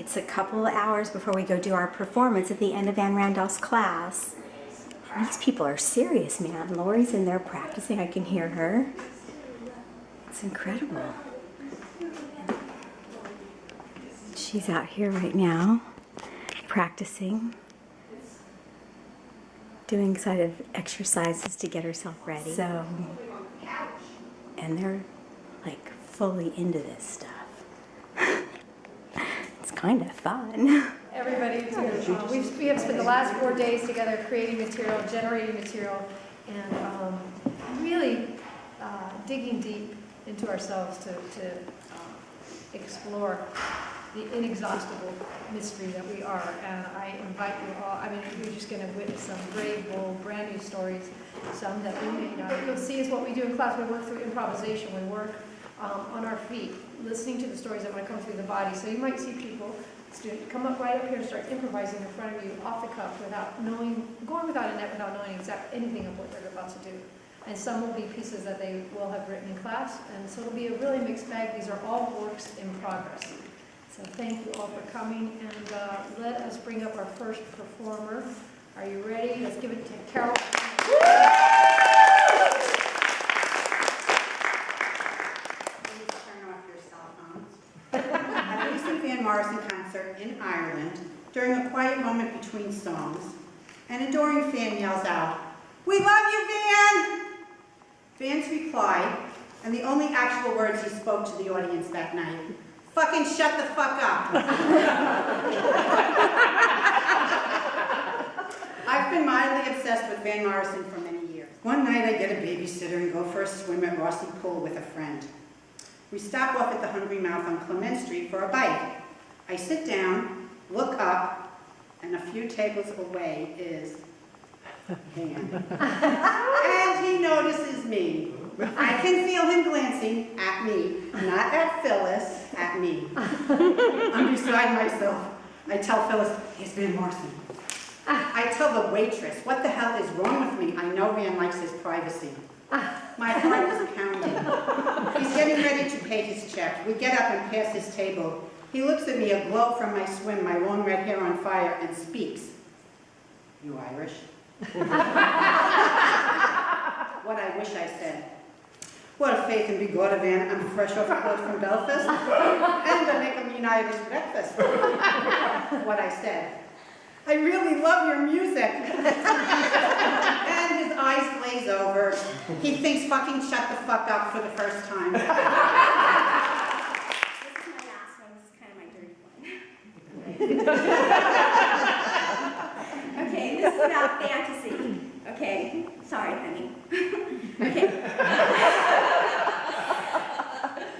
It's a couple of hours before we go do our performance at the end of Van Randolph's class. And these people are serious, man. Lori's in there practicing. I can hear her. It's incredible. She's out here right now, practicing, doing sort of exercises to get herself ready. So, and they're like fully into this stuff. It's kind of fun. Everybody, we have spent the last 4 days together creating material, generating material, and really digging deep into ourselves to explore the inexhaustible mystery that we are. And I invite you all, I mean, you're just going to witness some brave, bold, brand new stories, some that we may not. What you'll see is what we do in class. We work through improvisation. We work on our feet, listening to the stories that want to come through the body. So you might see people, students, come up right up here and start improvising in front of you off the cuff without knowing, going without a net, without knowing exactly anything of what they're about to do. And some will be pieces that they will have written in class. And so it'll be a really mixed bag. These are all works in progress. So thank you all for coming, and let us bring up our first performer. Are you ready? Let's give it to Carol. Please turn off your cell phones. At a recent Van Morrison concert in Ireland, during a quiet moment between songs, an adoring fan yells out, "We love you, Van!" Van's reply, and the only actual words he spoke to the audience that night, "Fucking shut the fuck up." I've been mildly obsessed with Van Morrison for many years. One night I get a babysitter and go for a swim at Rossi Pool with a friend. We stop off at the Hungry Mouth on Clement Street for a bite. I sit down, look up, and a few tables away is Van. And he notices me. I can feel him glancing at me, not at Phyllis, at me. I'm beside myself. I tell Phyllis, "He's Van Morrison." I tell the waitress, "What the hell is wrong with me? I know Van likes his privacy." My heart is pounding. He's getting ready to pay his check. We get up and pass his table. He looks at me, aglow from my swim, my long red hair on fire, and speaks. "You Irish?" What I wish I said. What a faith in Bigorra, Van. I'm fresh off the boat from Belfast, and I make a mean Irish breakfast. What I said. "I really love your music." And his eyes glaze over. He thinks fucking shut the fuck up for the first time. This is my last one. This is kind of my dirty one. Okay, this is about fantasy. Okay, sorry, honey. Okay.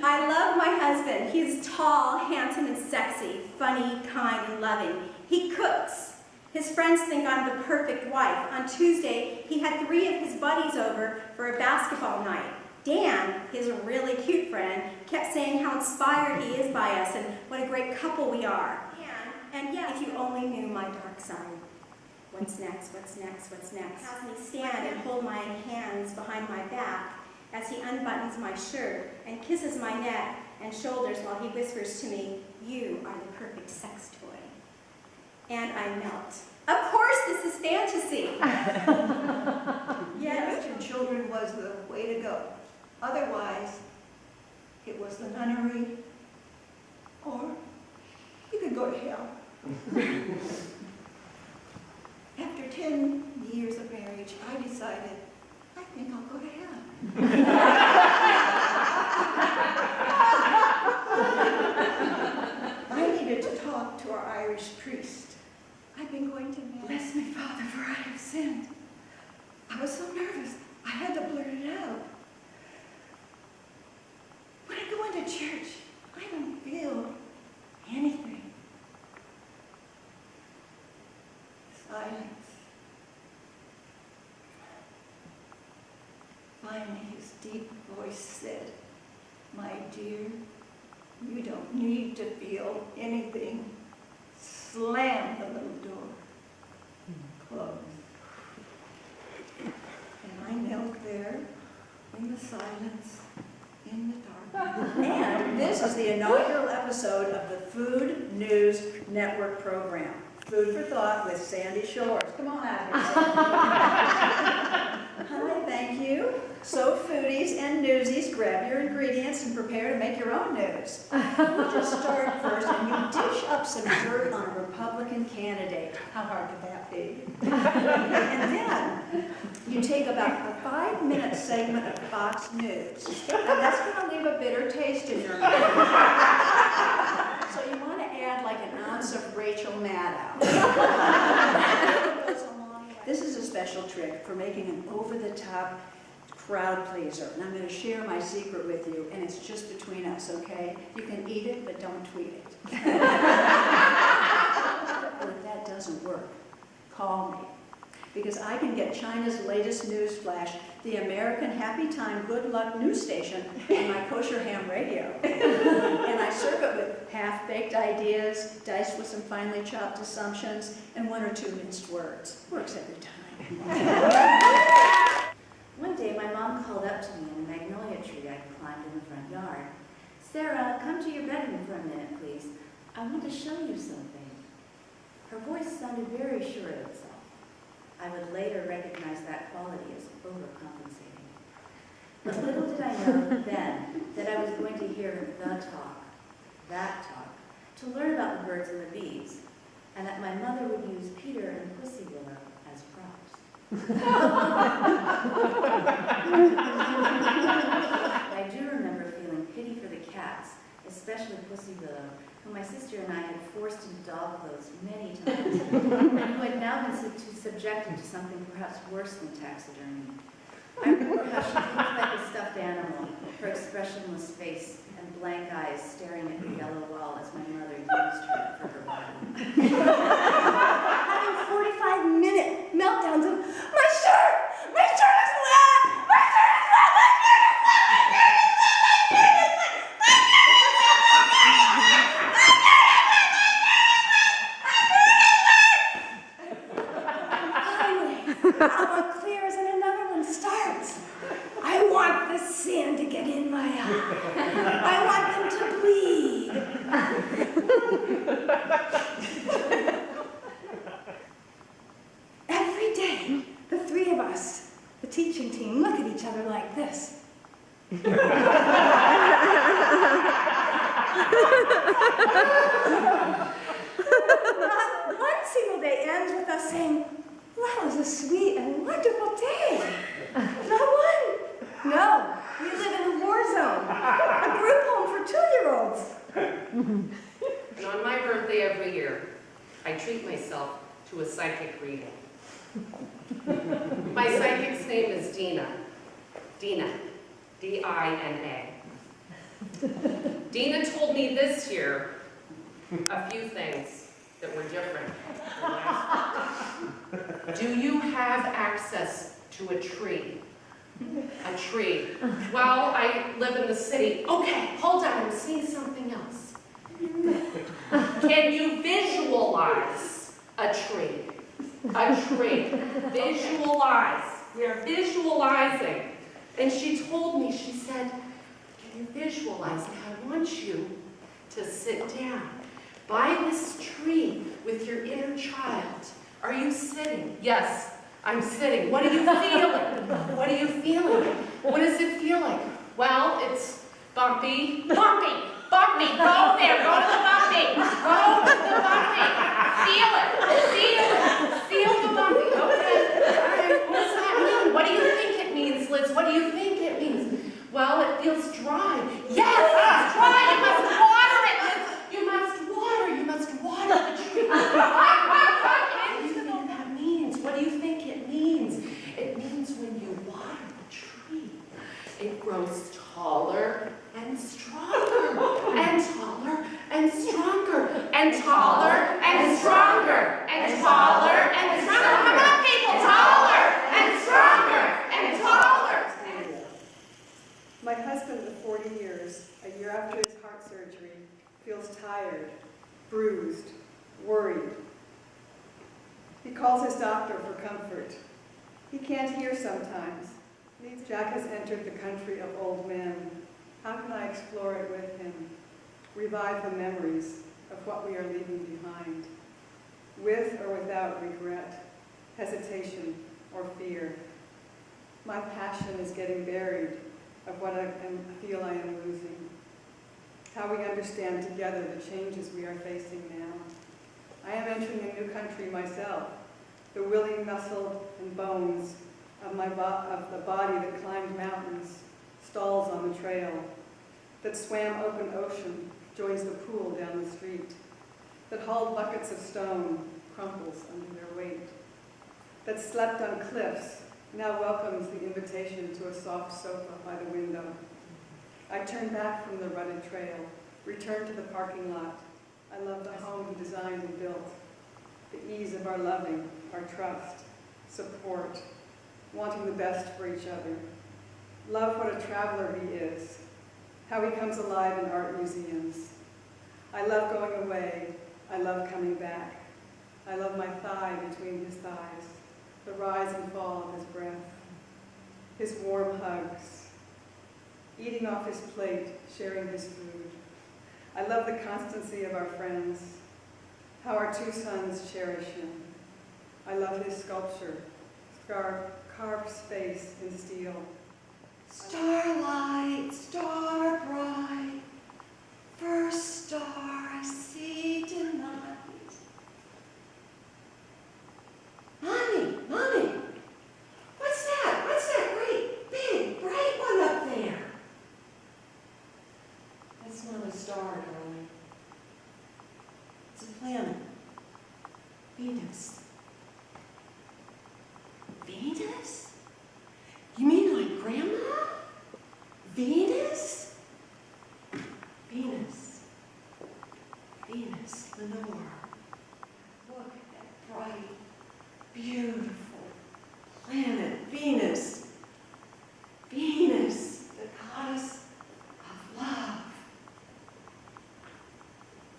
I love my husband. He's tall, handsome, and sexy, funny, kind, and loving. He cooks. His friends think I'm the perfect wife. On Tuesday, he had 3 of his buddies over for a basketball night. Dan, his really cute friend, kept saying how inspired he is by us and what a great couple we are. And yet, if you only knew my dark side. What's next, what's next, what's next? Has me stand and hold my hands behind my back as he unbuttons my shirt and kisses my neck and shoulders while he whispers to me, "You are the perfect sex toy." And I melt. Of course, this is fantasy. Yes, your children was the way to go. Otherwise, it was the nunnery, or you could go to hell. After 10 years of marriage, I decided, I think I'll go to hell. I needed to talk to our Irish priest. I've been going to Mass. Bless me, Father, for I have sinned. I was so nervous, I had to blurt it out. When I go into church, I don't feel anything. Silence. Finally, his deep voice said, "My dear, you don't need to feel anything." Slammed the little door. Closed. And I knelt there in the silence, in the dark. And this is the inaugural episode of the Food News Network program. Food for Thought with Sandy Shores. Come on out here, Sandy. Hi, thank you. So foodies and newsies, grab your ingredients and prepare to make your own news. You just start first and you dish up some dirt on a Republican candidate. How hard could that be? And then you take about a 5-minute segment of Fox News. And that's going to leave a bitter taste in your mouth. So you want to add like an ounce of Rachel Maddow. This is a special trick for making an over-the-top crowd pleaser. And I'm going to share my secret with you, and it's just between us, okay? You can eat it, but don't tweet it. But if that doesn't work, call me. Because I can get China's latest news flash, the American Happy Time Good Luck news station, on my kosher ham radio. And I serve it with half-baked ideas, diced with some finely chopped assumptions, and 1 or 2 minced words. Works every time. One day, my mom called up to me in a magnolia tree I climbed in the front yard. "Sarah, come to your bedroom for a minute, please. I want to show you something." Her voice sounded very sure of itself. I would later recognize that quality as overcompensating. But little did I know then that I was going to hear that talk, to learn about the birds and the bees, and that my mother would use Peter and Pussy Willow as props. I do remember feeling pity for the cats, especially Pussy Willow, who my sister and I had forced into doll clothes many times, and who had now been subjected to something perhaps worse than taxidermy. I remember how she looked like a stuffed animal, her expressionless face and blank eyes staring at the yellow wall as my mother used her for her body. Having 45-minute meltdowns of, my shirt is wet! My shirt is wet! My shirt is wet! My shirt is wet! My shirt is wet! Finally, one clears and another one starts. I want the sand to get in my eye. I want them to bleed. Every day, the 3 of us, the teaching team, look at each other like this. Not one single day ends with us saying, "That was a sweet and wonderful day." Not one. No, we live in a war zone, a group home for 2-year-olds. And on my birthday every year, I treat myself to a psychic reading. My psychic's name is Dina. Dina. D-I-N-A. Dina told me this year a few things that were different than last year. Do you have access to a tree? A tree. Well, I live in the city. Okay, hold on, I'm seeing something else. Can you visualize a tree? A tree. Visualize. We're visualizing. And she told me, she said, can you visualize? And I want you to sit down by this tree with your inner child. Are you sitting? Yes, I'm sitting. What are you feeling? What are you feeling? What does it feel like? Well, it's bumpy. Bumpy! Bumpy! Go there! Go to the bumpy! Go to the bumpy! Feel it! Feel it! Feel the bumpy. Okay. All right. What does that mean? What do you think it means, Liz? What do you think it means? Well, it feels dry. Yes! It's dry! You must water it, Liz! You must water! You must water the tree. What do you think that means? What do you think it means? It means when you water the tree, it grows taller and stronger, and taller and stronger, and taller and stronger, and taller and stronger. Come on, people, taller and stronger and taller. My husband of 40 years, a year after his heart surgery, feels tired, bruised, worried. He calls his doctor for comfort. He can't hear sometimes. Jack has entered the country of old men. explore it with him, revive the memories of what we are leaving behind, with or without regret, hesitation, or fear. My passion is getting buried of what I feel I am losing. How we understand together the changes we are facing now. I am entering a new country myself, the willing muscle and bones of the body that climbed mountains, stalls on the trail, that swam open ocean, joins the pool down the street, that hauled buckets of stone, crumples under their weight, that slept on cliffs, now welcomes the invitation to a soft sofa by the window. I turn back from the rutted trail, return to the parking lot. I love the home he designed and built, the ease of our loving, our trust, support, wanting the best for each other. Love what a traveler he is, how he comes alive in art museums. I love going away. I love coming back. I love my thigh between his thighs, the rise and fall of his breath, his warm hugs, eating off his plate, sharing his food. I love the constancy of our friends, how our two sons cherish him. I love his sculpture, carved space in steel. Starlight, star bright, first star I see tonight. Mommy, what's that? What's that great, big, bright one up there? That's not a star, darling. It's a planet. Venus. Venus? You mean like Grandma? Venus? Venus. Venus, Lenore. Look at that bright, beautiful planet, Venus. Venus, the goddess of love.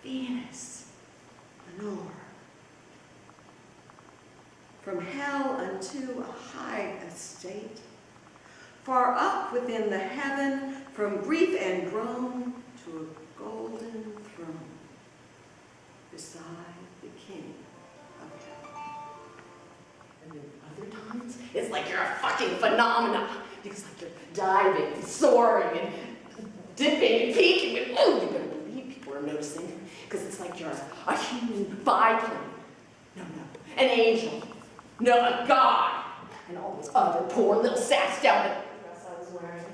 Venus, Lenore. From hell unto a high estate, far up within the heaven, from grief and groan to a golden throne, beside the King of heaven. And then other times, it's like you're a fucking phenomenon. It's like you're diving and soaring and dipping and peaking and oh, you better believe people are noticing, because it's like you're a human biplane. No, an angel. No, a god. And all those other poor little saps down the dress I was wearing.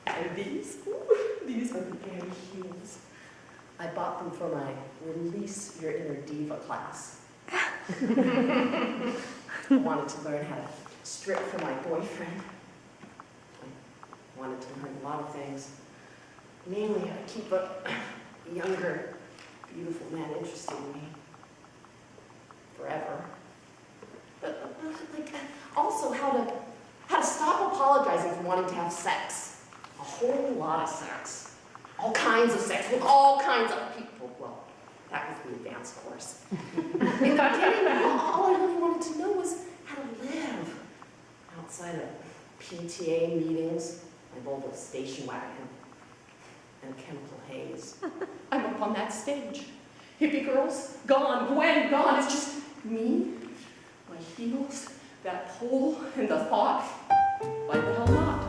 And these are the very heels. I bought them for my Release Your Inner Diva class. I wanted to learn how to strip for my boyfriend. I wanted to learn a lot of things. Mainly how to keep a younger, beautiful man interested in me. Forever. But like, also how to stop apologizing for wanting to have sex. A whole lot of sex. All kinds of sex with all kinds of people. Well, that was the advanced course. In the beginning, all I really wanted to know was how to live outside of PTA meetings, my Volvo station wagon, and chemical haze. I'm up on that stage. Hippie girls, gone. Gwen, gone. It's just me, my heels, that pole, and the thought, why the hell not?